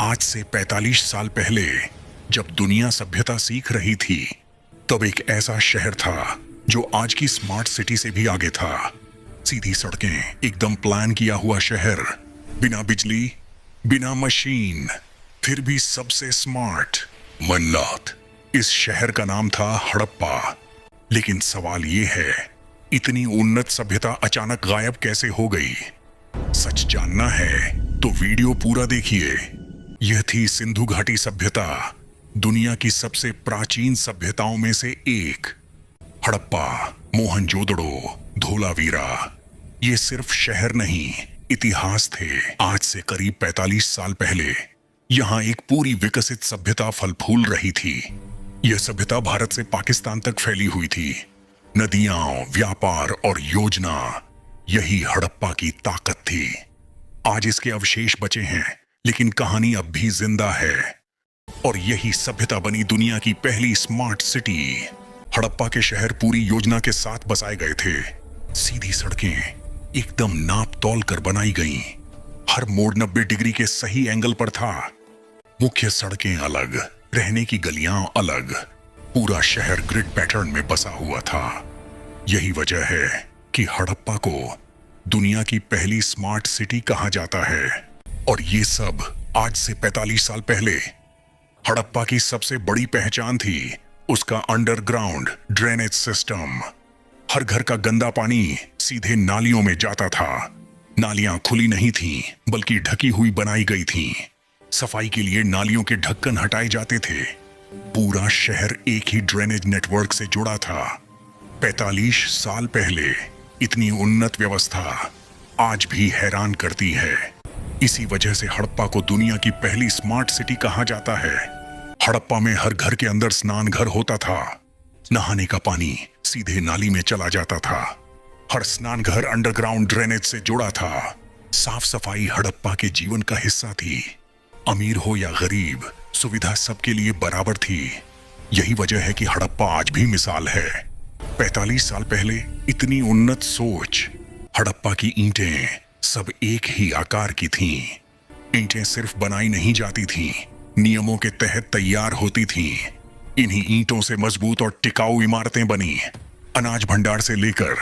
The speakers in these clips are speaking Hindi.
आज से 45 साल पहले जब दुनिया सभ्यता सीख रही थी, तब एक ऐसा शहर था जो आज की स्मार्ट सिटी से भी आगे था। सीधी सड़कें, एकदम प्लान किया हुआ शहर, बिना बिजली, बिना मशीन, फिर भी सबसे स्मार्ट। मन्नाथ, इस शहर का नाम था हड़प्पा। लेकिन सवाल ये है, इतनी उन्नत सभ्यता अचानक गायब कैसे हो गई? सच जानना है तो वीडियो पूरा देखिए। यह थी सिंधु घाटी सभ्यता, दुनिया की सबसे प्राचीन सभ्यताओं में से एक। हड़प्पा, मोहनजोदड़ो, धोलावीरा, ये सिर्फ शहर नहीं, इतिहास थे। आज से करीब 45 साल पहले यहाँ एक पूरी विकसित सभ्यता फल फूल रही थी। यह सभ्यता भारत से पाकिस्तान तक फैली हुई थी। नदियां, व्यापार और योजना, यही हड़प्पा की ताकत थी। आज इसके अवशेष बचे हैं, लेकिन कहानी अब भी जिंदा है। और यही सभ्यता बनी दुनिया की पहली स्मार्ट सिटी। हड़प्पा के शहर पूरी योजना के साथ बसाए गए थे। सीधी सड़कें एकदम नाप तौल कर बनाई गईं। हर मोड़ 90 डिग्री के सही एंगल पर था। मुख्य सड़कें अलग, रहने की गलियां अलग। पूरा शहर ग्रिड पैटर्न में बसा हुआ था। यही वजह है कि हड़प्पा को दुनिया की पहली स्मार्ट सिटी कहा जाता है। और ये सब आज से 45 साल पहले। हड़प्पा की सबसे बड़ी पहचान थी उसका अंडरग्राउंड ड्रेनेज सिस्टम। हर घर का गंदा पानी सीधे नालियों में जाता था। नालियां खुली नहीं थीं, बल्कि ढकी हुई बनाई गई थीं। सफाई के लिए नालियों के ढक्कन हटाए जाते थे। पूरा शहर एक ही ड्रेनेज नेटवर्क से जुड़ा था। 45 साल पहले इतनी उन्नत व्यवस्था आज भी हैरान करती है। इसी वजह से हड़प्पा को दुनिया की पहली स्मार्ट सिटी कहा जाता है। हड़प्पा में हर घर के अंदर स्नान घर होता था। नहाने का पानी सीधे नाली में चला जाता था। हर स्नान घर अंडरग्राउंड ड्रेनेज से जुड़ा था। साफ सफाई हड़प्पा के जीवन का हिस्सा थी। अमीर हो या गरीब, सुविधा सबके लिए बराबर थी। यही वजह है कि हड़प्पा आज भी मिसाल है। 45 साल पहले इतनी उन्नत सोच। हड़प्पा की ईंटें सब एक ही आकार की थीं। ईंटें सिर्फ बनाई नहीं जाती थीं, नियमों के तहत तैयार होती थीं। इन्हीं ईंटों से मजबूत और टिकाऊ इमारतें बनी। अनाज भंडार से लेकर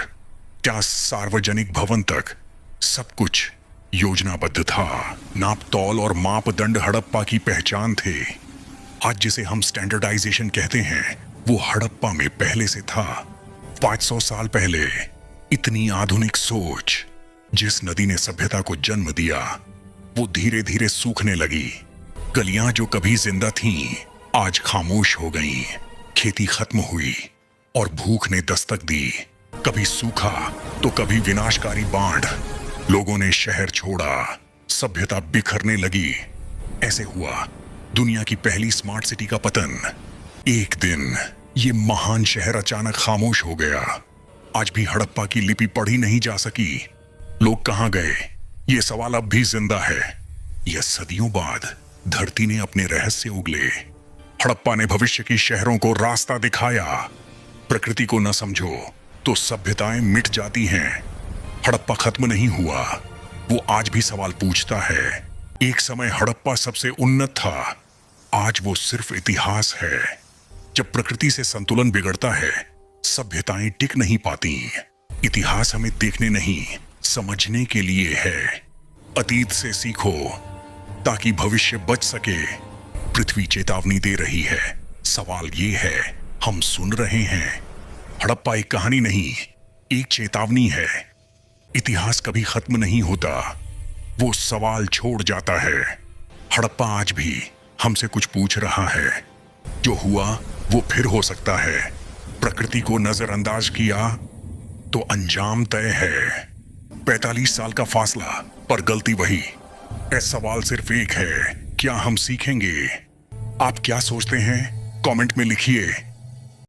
क्या सार्वजनिक भवन तक सब कुछ योजनाबद्ध था। नाप तौल और मापदंड हड़प्पा की पहचान थे। आज जिसे हम स्टैंडर्डाइजेशन कहते हैं, वो हड़प्पा में पहले से था। 500 साल पहले इतनी आधुनिक सोच। जिस नदी ने सभ्यता को जन्म दिया, वो धीरे धीरे सूखने लगी। गलियां जो कभी जिंदा थीं, आज खामोश हो गईं। खेती खत्म हुई और भूख ने दस्तक दी। कभी सूखा तो कभी विनाशकारी बाढ़। लोगों ने शहर छोड़ा, सभ्यता बिखरने लगी। ऐसे हुआ दुनिया की पहली स्मार्ट सिटी का पतन। एक दिन ये महान शहर अचानक खामोश हो गया। आज भी हड़प्पा की लिपि पढ़ी नहीं जा सकी। लोग कहां गए, ये सवाल अब भी जिंदा है। यह सदियों बाद धरती ने अपने रहस्य उगले। हड़प्पा ने भविष्य की शहरों को रास्ता दिखाया। प्रकृति को न समझो तो सभ्यताएं मिट जाती हैं। हड़प्पा खत्म नहीं हुआ, वो आज भी सवाल पूछता है। एक समय हड़प्पा सबसे उन्नत था, आज वो सिर्फ इतिहास है। जब प्रकृति से संतुलन बिगड़ता है, सभ्यताएं टिक नहीं पाती। इतिहास हमें देखने नहीं, समझने के लिए है। अतीत से सीखो ताकि भविष्य बच सके। पृथ्वी चेतावनी दे रही है। सवाल ये है, हम सुन रहे हैं? हड़प्पा एक कहानी नहीं, एक चेतावनी है। इतिहास कभी खत्म नहीं होता, वो सवाल छोड़ जाता है। हड़प्पा आज भी हमसे कुछ पूछ रहा है। जो हुआ वो फिर हो सकता है। प्रकृति को नजरअंदाज किया तो अंजाम तय है। 45 साल का फासला, पर गलती वही। सवाल सिर्फ एक है, क्या हम सीखेंगे? आप क्या सोचते हैं? कमेंट में लिखिए।